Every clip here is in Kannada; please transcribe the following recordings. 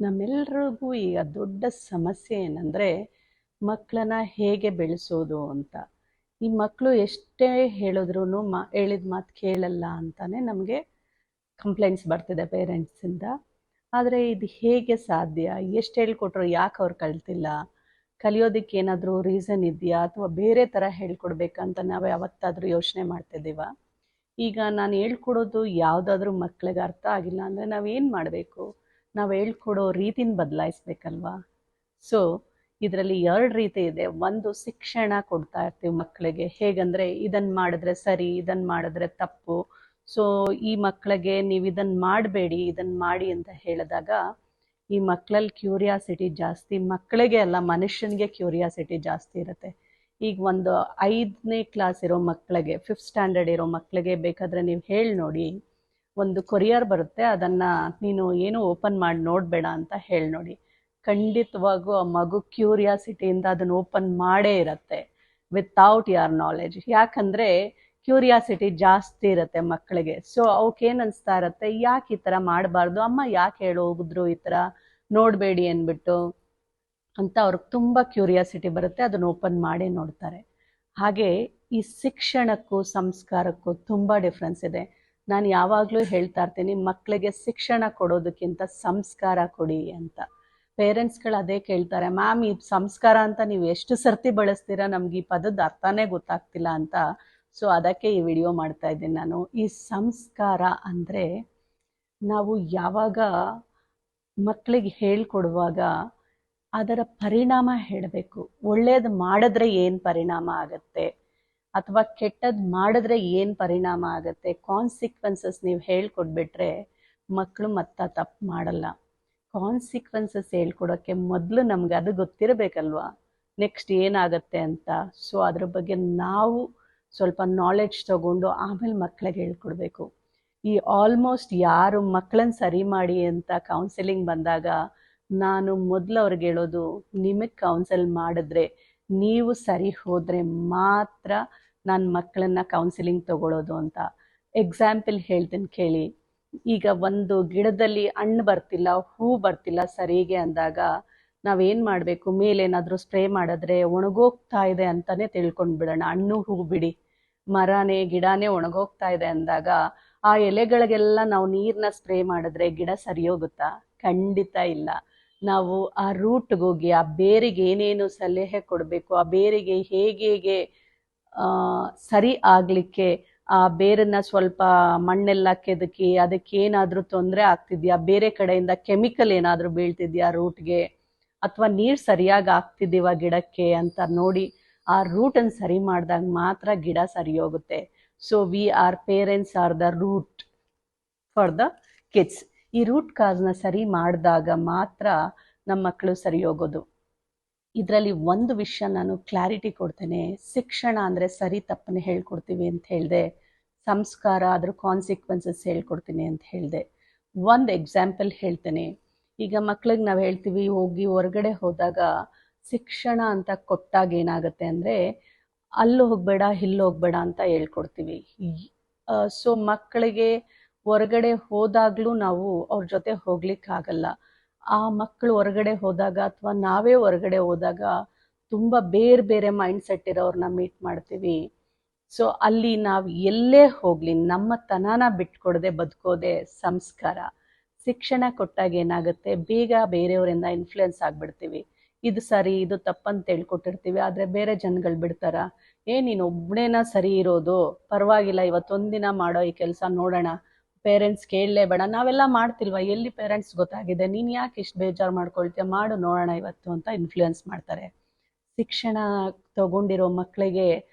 ನಮ್ಮೆಲ್ರಿಗೂ ಈಗ ದೊಡ್ಡ ಸಮಸ್ಯೆ ಏನಂದರೆ ಮಕ್ಕಳನ್ನ ಹೇಗೆ ಬೆಳೆಸೋದು ಅಂತ. ಈ ಮಕ್ಕಳು ಎಷ್ಟೇ ಹೇಳಿದ್ರೂ ಹೇಳಿದ ಮಾತು ಕೇಳಲ್ಲ ಅಂತಾನೆ ನಮಗೆ ಕಂಪ್ಲೇಂಟ್ಸ್ ಬರ್ತಿದೆ ಪೇರೆಂಟ್ಸಿಂದ. ಆದರೆ ಇದು ಹೇಗೆ ಸಾಧ್ಯ? ಎಷ್ಟು ಹೇಳ್ಕೊಟ್ರು ಯಾಕೆ ಅವ್ರು ಕಲ್ತಿಲ್ಲ? ಕಲಿಯೋದಕ್ಕೆ ಏನಾದರೂ ರೀಸನ್ ಇದೆಯಾ ಅಥವಾ ಬೇರೆ ಥರ ಹೇಳ್ಕೊಡ್ಬೇಕಂತ ನಾವು ಯಾವತ್ತಾದರೂ ಯೋಚನೆ ಮಾಡ್ತಿದ್ದೀವ? ಈಗ ನಾನು ಹೇಳ್ಕೊಡೋದು ಯಾವುದಾದ್ರೂ ಮಕ್ಕಳಿಗೆ ಅರ್ಥ ಆಗಿಲ್ಲ ಅಂದರೆ ನಾವೇನು ಮಾಡಬೇಕು? ನಾವು ಹೇಳ್ಕೊಡೋ ರೀತಿನ ಬದಲಾಯಿಸ್ಬೇಕಲ್ವಾ? ಸೊ ಇದರಲ್ಲಿ 2 ರೀತಿ ಇದೆ. ಒಂದು, ಶಿಕ್ಷಣ ಕೊಡ್ತಾ ಇರ್ತೀವಿ ಮಕ್ಕಳಿಗೆ. ಹೇಗಂದರೆ ಇದನ್ನು ಮಾಡಿದ್ರೆ ಸರಿ, ಇದನ್ನು ಮಾಡಿದ್ರೆ ತಪ್ಪು. ಸೊ ಈ ಮಕ್ಕಳಿಗೆ ನೀವು ಇದನ್ನು ಮಾಡಬೇಡಿ, ಇದನ್ನು ಮಾಡಿ ಅಂತ ಹೇಳಿದಾಗ ಈ ಮಕ್ಕಳಲ್ಲಿ ಕ್ಯೂರಿಯಾಸಿಟಿ ಜಾಸ್ತಿ. ಮಕ್ಕಳಿಗೆ ಅಲ್ಲ, ಮನುಷ್ಯನಿಗೆ ಕ್ಯೂರಿಯಾಸಿಟಿ ಜಾಸ್ತಿ ಇರುತ್ತೆ. ಈಗ ಒಂದು 5ನೇ ಕ್ಲಾಸ್ ಇರೋ ಮಕ್ಕಳಿಗೆ, 5th ಸ್ಟ್ಯಾಂಡರ್ಡ್ ಇರೋ ಮಕ್ಕಳಿಗೆ ಬೇಕಾದರೆ ನೀವು ಹೇಳಿ ನೋಡಿ, ಒಂದು ಕೊರಿಯರ್ ಬರುತ್ತೆ, ಅದನ್ನು ನೀನು ಏನು ಓಪನ್ ಮಾಡಿ ನೋಡಬೇಡ ಅಂತ ಹೇಳಿ ನೋಡಿ. ಖಂಡಿತವಾಗೂ ಆ ಮಗು ಕ್ಯೂರಿಯಾಸಿಟಿಯಿಂದ ಅದನ್ನು ಓಪನ್ ಮಾಡೇ ಇರುತ್ತೆ, ವಿತೌಟ್ ಯಾರ್ ನಾಲೆಜ್. ಯಾಕಂದರೆ ಕ್ಯೂರಿಯಾಸಿಟಿ ಜಾಸ್ತಿ ಇರುತ್ತೆ ಮಕ್ಕಳಿಗೆ. ಸೊ ಅವಕ್ಕೇನು ಅನಿಸ್ತಾ ಇರುತ್ತೆ, ಯಾಕೆ ಈ ಥರ ಮಾಡಬಾರ್ದು, ಅಮ್ಮ ಯಾಕೆ ಹೇಳಿ ಹೋಗಿದ್ರು ಈ ಥರ ನೋಡಬೇಡಿ ಅಂದ್ಬಿಟ್ಟು ಅಂತ ಅವ್ರಿಗೆ ತುಂಬ ಕ್ಯೂರಿಯಾಸಿಟಿ ಬರುತ್ತೆ, ಅದನ್ನು ಓಪನ್ ಮಾಡೇ ನೋಡ್ತಾರೆ. ಹಾಗೆ ಈ ಶಿಕ್ಷಣಕ್ಕೂ ಸಂಸ್ಕಾರಕ್ಕೂ ತುಂಬ ಡಿಫ್ರೆನ್ಸ್ ಇದೆ. ನಾನು ಯಾವಾಗಲೂ ಹೇಳ್ತಾ ಇರ್ತೀನಿ, ಮಕ್ಕಳಿಗೆ ಶಿಕ್ಷಣ ಕೊಡೋದಕ್ಕಿಂತ ಸಂಸ್ಕಾರ ಕೊಡಿ ಅಂತ. ಪೇರೆಂಟ್ಸ್ಗಳು ಅದೇ ಕೇಳ್ತಾರೆ, ಮ್ಯಾಮ್ ಈ ಸಂಸ್ಕಾರ ಅಂತ ನೀವು ಎಷ್ಟು ಸರ್ತಿ ಬಳಸ್ತೀರಾ, ನಮ್ಗೆ ಈ ಪದದ ಅರ್ಥನೇ ಗೊತ್ತಾಗ್ತಿಲ್ಲ ಅಂತ. ಸೊ ಅದಕ್ಕೆ ಈ ವಿಡಿಯೋ ಮಾಡ್ತಾ ಇದ್ದೀನಿ ನಾನು. ಈ ಸಂಸ್ಕಾರ ಅಂದರೆ ನಾವು ಯಾವಾಗ ಮಕ್ಕಳಿಗೆ ಹೇಳ್ಕೊಡುವಾಗ ಅದರ ಪರಿಣಾಮ ಹೇಳಬೇಕು. ಒಳ್ಳೇದು ಮಾಡಿದ್ರೆ ಏನು ಪರಿಣಾಮ ಆಗುತ್ತೆ ಅಥವಾ ಕೆಟ್ಟದ್ದು ಮಾಡಿದ್ರೆ ಏನು ಪರಿಣಾಮ ಆಗುತ್ತೆ, ಕಾನ್ಸಿಕ್ವೆನ್ಸಸ್ ನೀವು ಹೇಳ್ಕೊಡ್ಬಿಟ್ರೆ ಮಕ್ಕಳು ಮತ್ತೆ ತಪ್ಪು ಮಾಡಲ್ಲ. ಕಾನ್ಸಿಕ್ವೆನ್ಸಸ್ ಹೇಳ್ಕೊಡೋಕ್ಕೆ ಮೊದಲು ನಮ್ಗೆ ಅದು ಗೊತ್ತಿರಬೇಕಲ್ವಾ, ನೆಕ್ಸ್ಟ್ ಏನಾಗುತ್ತೆ ಅಂತ. ಸೊ ಅದ್ರ ಬಗ್ಗೆ ನಾವು ಸ್ವಲ್ಪ ನಾಲೆಡ್ಜ್ ತಗೊಂಡು ಆಮೇಲೆ ಮಕ್ಕಳಿಗೆ ಹೇಳ್ಕೊಡ್ಬೇಕು. ಈ ಆಲ್ಮೋಸ್ಟ್ ಯಾರು ಮಕ್ಕಳನ್ನ ಸರಿ ಮಾಡಿ ಅಂತ ಕೌನ್ಸಿಲಿಂಗ್ ಬಂದಾಗ ನಾನು ಮೊದಲು ಅವ್ರಿಗೆ ಹೇಳೋದು, ನಿಮಗೆ ಕೌನ್ಸಿಲ್ ಮಾಡಿದ್ರೆ, ನೀವು ಸರಿ ಹೋದರೆ ಮಾತ್ರ ನಾನು ಮಕ್ಕಳನ್ನ ಕೌನ್ಸಿಲಿಂಗ್ ತಗೊಳ್ಳೋದು ಅಂತ. ಎಕ್ಸಾಂಪಲ್ ಹೇಳ್ತೀನಿ ಕೇಳಿ. ಈಗ ಒಂದು ಗಿಡದಲ್ಲಿ ಹಣ್ಣು ಬರ್ತಿಲ್ಲ, ಹೂ ಬರ್ತಿಲ್ಲ ಸರಿಗೆ ಅಂದಾಗ ನಾವೇನು ಮಾಡಬೇಕು, ಮೇಲೇನಾದರೂ ಸ್ಪ್ರೇ ಮಾಡಿದ್ರೆ ಒಣಗೋಗ್ತಾ ಇದೆ ಅಂತಲೇ ತಿಳ್ಕೊಂಡ್ಬಿಡೋಣ. ಹಣ್ಣು ಹೂ ಬಿಡಿ, ಮರನೇ ಗಿಡನೇ ಒಣಗೋಗ್ತಾ ಇದೆ ಅಂದಾಗ ಆ ಎಲೆಗಳಿಗೆಲ್ಲ ನಾವು ನೀರನ್ನ ಸ್ಪ್ರೇ ಮಾಡಿದ್ರೆ ಗಿಡ ಸರಿ ಹೋಗುತ್ತಾ? ಖಂಡಿತ ಇಲ್ಲ. ನಾವು ಆ ರೂಟ್ಗೆ ಹೋಗಿ ಆ ಬೇರಿಗೆ ಏನೇನು ಸಲಹೆ ಕೊಡಬೇಕು, ಆ ಬೇರಿಗೆ ಹೇಗೆ ಸರಿ ಆಗಲಿಕ್ಕೆ ಆ ಬೇರನ್ನ ಸ್ವಲ್ಪ ಮಣ್ಣೆಲ್ಲ ಕೆದಕಿ ಅದಕ್ಕೇನಾದರೂ ತೊಂದರೆ ಆಗ್ತಿದ್ಯಾ, ಬೇರೆ ಕಡೆಯಿಂದ ಕೆಮಿಕಲ್ ಏನಾದರೂ ಬೀಳ್ತಿದ್ಯಾ ರೂಟ್ಗೆ, ಅಥವಾ ನೀರು ಸರಿಯಾಗಿ ಆಗ್ತಿದ್ದೀವ ಗಿಡಕ್ಕೆ ಅಂತ ನೋಡಿ ಆ ರೂಟನ್ನು ಸರಿ ಮಾಡಿದಾಗ ಮಾತ್ರ ಗಿಡ ಸರಿ ಹೋಗುತ್ತೆ. So we are parents are the root for the kids. ಈ ರೂಟ್ ಕಾಸ್ನ ಸರಿ ಮಾಡಿದಾಗ ಮಾತ್ರ ನಮ್ಮ ಮಕ್ಕಳು ಸರಿ ಹೋಗೋದು. ಇದರಲ್ಲಿ ಒಂದು ವಿಷಯ ನಾನು ಕ್ಲಾರಿಟಿ ಕೊಡ್ತೇನೆ. ಶಿಕ್ಷಣ ಅಂದರೆ ಸರಿ ತಪ್ಪನ್ನು ಹೇಳ್ಕೊಡ್ತೀವಿ ಅಂತ ಹೇಳಿದೆ, ಸಂಸ್ಕಾರ ಅದ್ರ ಕಾನ್ಸಿಕ್ವೆನ್ಸಸ್ ಹೇಳ್ಕೊಡ್ತೀನಿ ಅಂತ ಹೇಳಿದೆ. ಒಂದು ಎಕ್ಸಾಂಪಲ್ ಹೇಳ್ತೇನೆ. ಈಗ ಮಕ್ಳಿಗೆ ನಾವು ಹೇಳ್ತೀವಿ, ಹೋಗಿ ಹೊರಗಡೆ ಹೋದಾಗ ಶಿಕ್ಷಣ ಅಂತ ಕೊಟ್ಟಾಗ ಏನಾಗುತ್ತೆ ಅಂದರೆ, ಅಲ್ಲಿ ಹೋಗಬೇಡ ಇಲ್ಲಿ ಹೋಗಬೇಡ ಅಂತ ಹೇಳ್ಕೊಡ್ತೀವಿ. ಸೊ ಮಕ್ಕಳಿಗೆ ಹೊರಗಡೆ ಹೋದಾಗಲೂ ನಾವು ಅವ್ರ ಜೊತೆ ಹೋಗ್ಲಿಕ್ಕಾಗಲ್ಲ. ಆ ಮಕ್ಕಳು ಹೊರಗಡೆ ಹೋದಾಗ ಅಥವಾ ನಾವೇ ಹೊರಗಡೆ ಹೋದಾಗ ತುಂಬ ಬೇರೆ ಬೇರೆ ಮೈಂಡ್ ಸೆಟ್ ಇರೋರನ್ನ ಮೀಟ್ ಮಾಡ್ತೀವಿ. ಸೊ ಅಲ್ಲಿ ನಾವು ಎಲ್ಲೇ ಹೋಗಲಿ ನಮ್ಮ ತನನ ಬಿಟ್ಕೊಡದೆ ಬದುಕೋದೆ ಸಂಸ್ಕಾರ. ಶಿಕ್ಷಣ ಕೊಟ್ಟಾಗ ಏನಾಗುತ್ತೆ, ಬೇಗ ಬೇರೆಯವರಿಂದ ಇನ್ಫ್ಲುಯೆನ್ಸ್ ಆಗಿಬಿಡ್ತೀವಿ. ಇದು ಸರಿ ಇದು ತಪ್ಪಂತ ಹೇಳ್ಕೊಟ್ಟಿರ್ತೀವಿ, ಆದರೆ ಬೇರೆ ಜನಗಳು ಬಿಡ್ತಾರ, ನೀನು ಒಬ್ಬನೇನ ಸರಿ ಇರೋದು, ಪರವಾಗಿಲ್ಲ ಇವತ್ತೊಂದಿನ ಮಾಡೋ ಈ ಕೆಲಸ ನೋಡೋಣ, ಪೇರೆಂಟ್ಸ್ ಕೇಳಲೇಬೇಡ, ನಾವೆಲ್ಲ ಮಾಡ್ತಿಲ್ವ, ಎಲ್ಲಿ ಪೇರೆಂಟ್ಸ್ ಗೊತ್ತಾಗಿದೆ, ನೀನು ಯಾಕೆ ಇಷ್ಟು ಬೇಜಾರು ಮಾಡ್ಕೊಳ್ತೀಯ, ಮಾಡು ನೋಡೋಣ ಇವತ್ತು ಅಂತ ಇನ್ಫ್ಲುಯೆನ್ಸ್ ಮಾಡ್ತಾರೆ. ಶಿಕ್ಷಣ ತಗೊಂಡಿರೋ ಮಕ್ಕಳಿಗೆ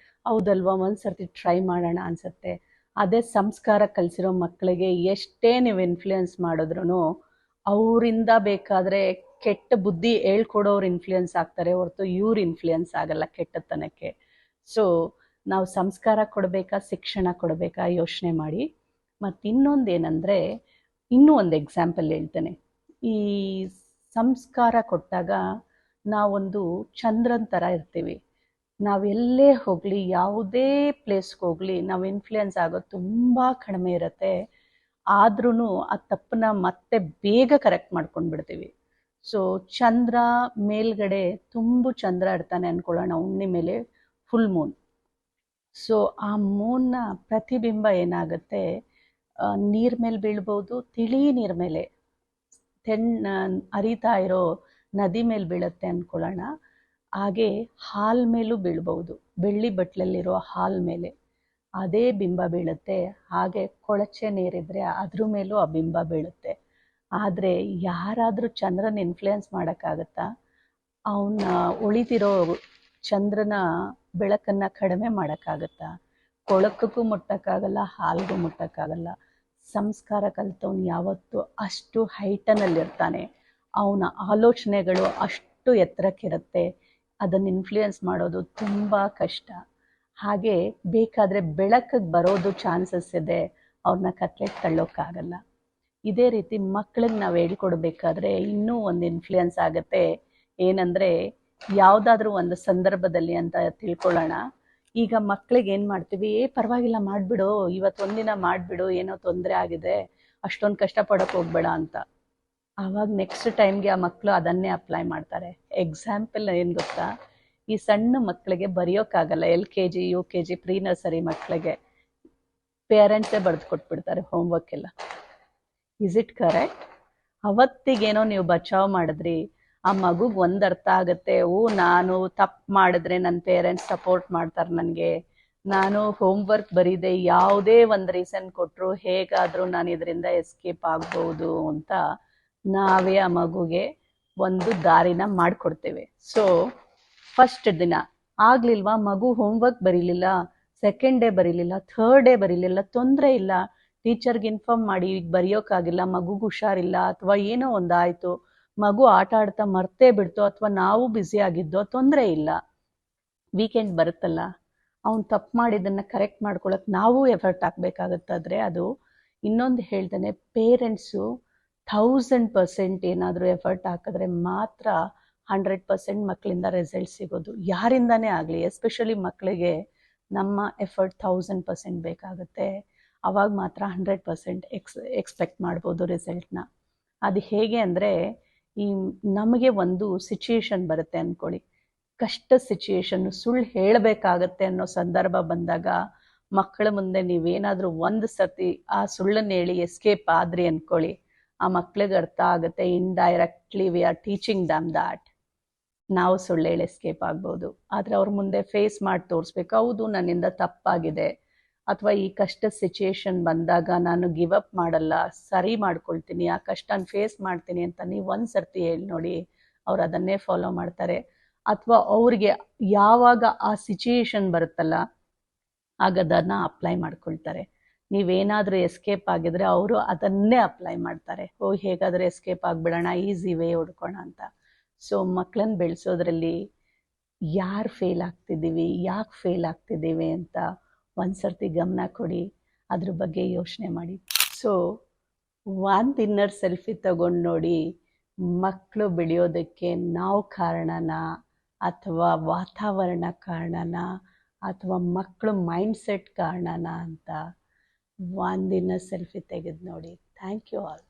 ಹೌದಲ್ವಾ ಒಂದ್ಸರ್ತಿ ಟ್ರೈ ಮಾಡೋಣ ಅನ್ಸುತ್ತೆ. ಅದೇ ಸಂಸ್ಕಾರ ಕಲಿಸಿರೋ ಮಕ್ಕಳಿಗೆ ಎಷ್ಟೇ ನೀವು ಇನ್ಫ್ಲುಯೆನ್ಸ್ ಮಾಡಿದ್ರು ಅವರಿಂದ ಬೇಕಾದರೆ ಕೆಟ್ಟ ಬುದ್ಧಿ ಹೇಳ್ಕೊಡೋರು ಇನ್ಫ್ಲುಯೆನ್ಸ್ ಆಗ್ತಾರೆ ಹೊರತು ಇವ್ರು ಇನ್ಫ್ಲುಯೆನ್ಸ್ ಆಗಲ್ಲ ಕೆಟ್ಟತನಕ್ಕೆ. ಸೊ ನಾವು ಸಂಸ್ಕಾರ ಕೊಡಬೇಕಾ ಶಿಕ್ಷಣ ಕೊಡಬೇಕಾ ಯೋಚನೆ ಮಾಡಿ. ಮತ್ತು ಇನ್ನೊಂದೇನೆಂದರೆ, ಇನ್ನೂ ಒಂದು ಎಕ್ಸಾಂಪಲ್ ಹೇಳ್ತೇನೆ. ಈ ಸಂಸ್ಕಾರ ಕೊಟ್ಟಾಗ ನಾವೊಂದು ಚಂದ್ರನ ಥರ ಇರ್ತೀವಿ. ನಾವೆಲ್ಲೇ ಹೋಗಲಿ, ಯಾವುದೇ ಪ್ಲೇಸ್ಗೆ ಹೋಗಲಿ, ನಾವು ಇನ್ಫ್ಲುಯೆನ್ಸ್ ಆಗೋದು ತುಂಬ ಕಡಿಮೆ ಇರುತ್ತೆ. ಆದ್ರೂ ಆ ತಪ್ಪನ್ನ ಮತ್ತೆ ಬೇಗ ಕರೆಕ್ಟ್ ಮಾಡ್ಕೊಂಡು ಬಿಡ್ತೀವಿ. ಸೊ ಚಂದ್ರ ಮೇಲ್ಗಡೆ ತುಂಬು ಚಂದ್ರ ಇರ್ತಾನೆ ಅನ್ಕೊಳ್ಳೋಣ, ಹುಣ್ಣಿ ಮೇಲೆ ಫುಲ್ ಮೂನ್. ಸೊ ಆ ಮೂನ್ನ ಪ್ರತಿಬಿಂಬ ಏನಾಗುತ್ತೆ, ನೀರ್ ಮೇಲೆ ಬೀಳ್ಬೋದು, ತಿಳಿ ನೀರ್ ಮೇಲೆ, ಹರಿತಾ ಇರೋ ನದಿ ಮೇಲೆ ಬೀಳುತ್ತೆ ಅನ್ಕೊಳ್ಳೋಣ. ಹಾಗೆ ಹಾಲ್ ಮೇಲೂ ಬೀಳ್ಬಹುದು, ಬೆಳ್ಳಿ ಬಟ್ಲಲ್ಲಿರೋ ಹಾಲ್ ಮೇಲೆ ಅದೇ ಬಿಂಬ ಬೀಳುತ್ತೆ. ಹಾಗೆ ಕೊಳಚೆ ನೀರಿದ್ರೆ ಅದ್ರ ಮೇಲೂ ಆ ಬಿಂಬ ಬೀಳುತ್ತೆ. ಆದರೆ ಯಾರಾದರೂ ಚಂದ್ರನ ಇನ್ಫ್ಲುಯೆನ್ಸ್ ಮಾಡೋಕ್ಕಾಗತ್ತಾ? ಅವನ್ನ ಉಳಿದಿರೋ ಚಂದ್ರನ ಬೆಳಕನ್ನು ಕಡಿಮೆ ಮಾಡೋಕ್ಕಾಗತ್ತಾ? ಕೊಳಕಕ್ಕೂ ಮುಟ್ಟಕ್ಕಾಗಲ್ಲ, ಹಾಲ್ಗೂ ಮುಟ್ಟಕ್ಕಾಗಲ್ಲ. ಸಂಸ್ಕಾರ ಕಲಿತವನು ಯಾವತ್ತೂ ಅಷ್ಟು ಹೈಟನಲ್ಲಿರ್ತಾನೆ, ಅವನ ಆಲೋಚನೆಗಳು ಅಷ್ಟು ಎತ್ತರಕ್ಕಿರುತ್ತೆ. ಅದನ್ನು ಇನ್ಫ್ಲುಯೆನ್ಸ್ ಮಾಡೋದು ತುಂಬ ಕಷ್ಟ. ಹಾಗೆ ಬೇಕಾದರೆ ಬೆಳಕಿಗೆ ಬರೋದು ಚಾನ್ಸಸ್ ಇದೆ, ಅವ್ರನ್ನ ಕತ್ಲೆಗೆ ತಳ್ಳೋಕ್ಕಾಗಲ್ಲ. ಇದೇ ರೀತಿ ಮಕ್ಕಳಿಗೆ ನಾವು ಹೇಳ್ಕೊಡ್ಬೇಕಾದ್ರೆ ಇನ್ನೂ ಒಂದು ಇನ್ಫ್ಲುಯೆನ್ಸ್ ಆಗುತ್ತೆ. ಏನಂದರೆ, ಯಾವುದಾದ್ರೂ ಒಂದು ಸಂದರ್ಭದಲ್ಲಿ ಅಂತ ತಿಳ್ಕೊಳ್ಳೋಣ. ಈಗ ಮಕ್ಕಳಿಗೆ ಏನು ಮಾಡ್ತೀವಿ, ಪರವಾಗಿಲ್ಲ ಮಾಡಿಬಿಡು, ಇವತ್ತೊಂದಿನ ಮಾಡಿಬಿಡು, ಏನೋ ತೊಂದರೆ ಆಗಿದೆ, ಅಷ್ಟೊಂದು ಕಷ್ಟಪಡೋಕೆ ಹೋಗ್ಬೇಡ ಅಂತ. ಆವಾಗ ನೆಕ್ಸ್ಟ್ ಟೈಮ್ಗೆ ಆ ಮಕ್ಕಳು ಅದನ್ನೇ ಅಪ್ಲೈ ಮಾಡ್ತಾರೆ. ಎಕ್ಸಾಂಪಲ್ ಏನು ಗೊತ್ತಾ, ಈ ಸಣ್ಣ ಮಕ್ಕಳಿಗೆ ಬರೆಯೋಕ್ಕಾಗಲ್ಲ, LKG UKG ಪ್ರೀ ನರ್ಸರಿ ಮಕ್ಕಳಿಗೆ ಪೇರೆಂಟ್ಸೇ ಬರೆದು ಕೊಟ್ಬಿಡ್ತಾರೆ ಹೋಮ್ವರ್ಕ್ ಎಲ್ಲ. Is it correct? ಅವತ್ತಿಗೇನೋ ನೀವು ಬಚಾವ್ ಮಾಡಿದ್ರಿ, ಆ ಮಗುಗೆ ಒಂದು ಅರ್ಥ ಆಗುತ್ತೆ, ನಾನು ತಪ್ಪು ಮಾಡಿದ್ರೆ ನನ್ನ ಪೇರೆಂಟ್ಸ್ ಸಪೋರ್ಟ್ ಮಾಡ್ತಾರೆ ನನಗೆ, ನಾನು ಹೋಮ್ವರ್ಕ್ ಬರೀದೆ ಯಾವುದೇ ಒಂದು ರೀಸನ್ ಕೊಟ್ಟರು ಹೇಗಾದರೂ ನಾನು ಇದರಿಂದ ಎಸ್ಕೇಪ್ ಆಗ್ಬೋದು ಅಂತ ನಾವೇ ಆ ಮಗುಗೆ ಒಂದು ದಾರಿನ ಮಾಡಿಕೊಡ್ತೇವೆ. ಸೊ ಫಸ್ಟ್ ದಿನ ಆಗ್ಲಿಲ್ವಾ, ಮಗು ಹೋಮ್ವರ್ಕ್ ಬರೀಲಿಲ್ಲ, ಸೆಕೆಂಡ್ ಡೇ ಬರೀಲಿಲ್ಲ, ಥರ್ಡ್ ಡೇ ಬರೀಲಿಲ್ಲ, ತೊಂದರೆ ಇಲ್ಲ, ಟೀಚರ್ಗೆ ಇನ್ಫಾರ್ಮ್ ಮಾಡಿ, ಈಗ ಬರೆಯೋಕ್ಕಾಗಿಲ್ಲ, ಮಗುಗೆ ಹುಷಾರಿಲ್ಲ, ಅಥವಾ ಏನೋ ಒಂದಾಯಿತು, ಮಗು ಆಟ ಆಡ್ತಾ ಮರ್ತೇ ಬಿಡ್ತು, ಅಥವಾ ನಾವು ಬ್ಯುಸಿ ಆಗಿದ್ದೋ, ತೊಂದರೆ ಇಲ್ಲ. ವೀಕೆಂಡ್ ಬರುತ್ತಲ್ಲ, ಅವ್ನು ತಪ್ಪು ಮಾಡಿದ್ದನ್ನು ಕರೆಕ್ಟ್ ಮಾಡ್ಕೊಳಕ್ಕೆ ನಾವು ಎಫರ್ಟ್ ಹಾಕಬೇಕಾಗತ್ತಾದ್ರೆ ಅದು ಇನ್ನೊಂದು ಹೇಳ್ತಾನೆ, ಪೇರೆಂಟ್ಸು 1000% ಏನಾದರೂ ಎಫರ್ಟ್ ಹಾಕಿದ್ರೆ ಮಾತ್ರ 100% ಮಕ್ಕಳಿಂದ ರಿಸಲ್ಟ್ ಸಿಗೋದು. ಯಾರಿಂದಾನೇ ಆಗಲಿ, ಎಸ್ಪೆಷಲಿ ಮಕ್ಕಳಿಗೆ ನಮ್ಮ ಎಫರ್ಟ್ 1000% ಬೇಕಾಗುತ್ತೆ. ಆವಾಗ ಮಾತ್ರ 100% ಎಕ್ಸ್ಪೆಕ್ಟ್ ಮಾಡ್ಬೋದು ರಿಸಲ್ಟ್ನ. ಅದು ಹೇಗೆ ಅಂದರೆ, ಈ ನಮಗೆ ಒಂದು ಸಿಚುಯೇಷನ್ ಬರುತ್ತೆ ಅಂದ್ಕೊಳ್ಳಿ, ಕಷ್ಟ ಸಿಚುಯೇಷನ್ನು, ಸುಳ್ಳು ಹೇಳಬೇಕಾಗತ್ತೆ ಅನ್ನೋ ಸಂದರ್ಭ ಬಂದಾಗ ಮಕ್ಕಳ ಮುಂದೆ ನೀವೇನಾದರೂ ಒಂದು ಸರ್ತಿ ಆ ಸುಳ್ಳನ್ನು ಹೇಳಿ ಎಸ್ಕೇಪ್ ಆದ್ರಿ ಅಂದ್ಕೊಳ್ಳಿ, ಆ ಮಕ್ಳಿಗೆ ಅರ್ಥ ಆಗುತ್ತೆ, indirectly we are teaching dum that ನಾವು ಸುಳ್ಳು ಹೇಳಿ ಎಸ್ಕೇಪ್ ಆಗ್ಬೋದು. ಆದರೆ ಅವ್ರ ಮುಂದೆ ಫೇಸ್ ಮಾಡಿ ತೋರಿಸ್ಬೇಕು, ಹೌದು ನನ್ನಿಂದ ತಪ್ಪಾಗಿದೆ, ಅಥವಾ ಈ ಕಷ್ಟ ಸಿಚುಯೇಷನ್ ಬಂದಾಗ ನಾನು ಗಿವ್ ಅಪ್ ಮಾಡಲ್ಲ, ಸರಿ ಮಾಡ್ಕೊಳ್ತೀನಿ, ಆ ಕಷ್ಟನ ಫೇಸ್ ಮಾಡ್ತೀನಿ ಅಂತ ನೀವು ಒಂದು ಸರ್ತಿ ಹೇಳಿ ನೋಡಿ, ಅವ್ರು ಅದನ್ನೇ ಫಾಲೋ ಮಾಡ್ತಾರೆ. ಅಥವಾ ಅವ್ರಿಗೆ ಯಾವಾಗ ಆ ಸಿಚುಯೇಷನ್ ಬರುತ್ತಲ್ಲ ಆಗ ಅದನ್ನು ಅಪ್ಲೈ ಮಾಡ್ಕೊಳ್ತಾರೆ. ನೀವೇನಾದರೂ ಎಸ್ಕೇಪ್ ಆಗಿದ್ರೆ ಅವರು ಅದನ್ನೇ ಅಪ್ಲೈ ಮಾಡ್ತಾರೆ, ಹೇಗಾದರೂ ಎಸ್ಕೇಪ್ ಆಗಿಬಿಡೋಣ, ಈಸಿ ವೇ ಹುಡ್ಕೋಣ ಅಂತ. ಸೊ ಮಕ್ಕಳನ್ನ ಬೆಳೆಸೋದ್ರಲ್ಲಿ ಯಾರು ಫೇಲ್ ಆಗ್ತಿದ್ದೀವಿ, ಯಾಕೆ ಫೇಲ್ ಆಗ್ತಿದ್ದೀವಿ ಅಂತ ಒಂದು ಸರ್ತಿ ಗಮನ ಕೊಡಿ, ಅದ್ರ ಬಗ್ಗೆ ಯೋಚನೆ ಮಾಡಿ. ಸೊ ಒಂದು ಇನ್ನರ್ ಸೆಲ್ಫಿ ತಗೊಂಡು ನೋಡಿ, ಮಕ್ಕಳು ಬೆಳೆಯೋದಕ್ಕೆ ನಾವು ಕಾರಣನಾ, ಅಥವಾ ವಾತಾವರಣ ಕಾರಣನಾ, ಅಥವಾ ಮಕ್ಕಳು ಮೈಂಡ್ಸೆಟ್ ಕಾರಣನಾ ಅಂತ ಒಂದಿನ ಸೆಲ್ಫಿ ತೆಗೆದು ನೋಡಿ. Thank you all.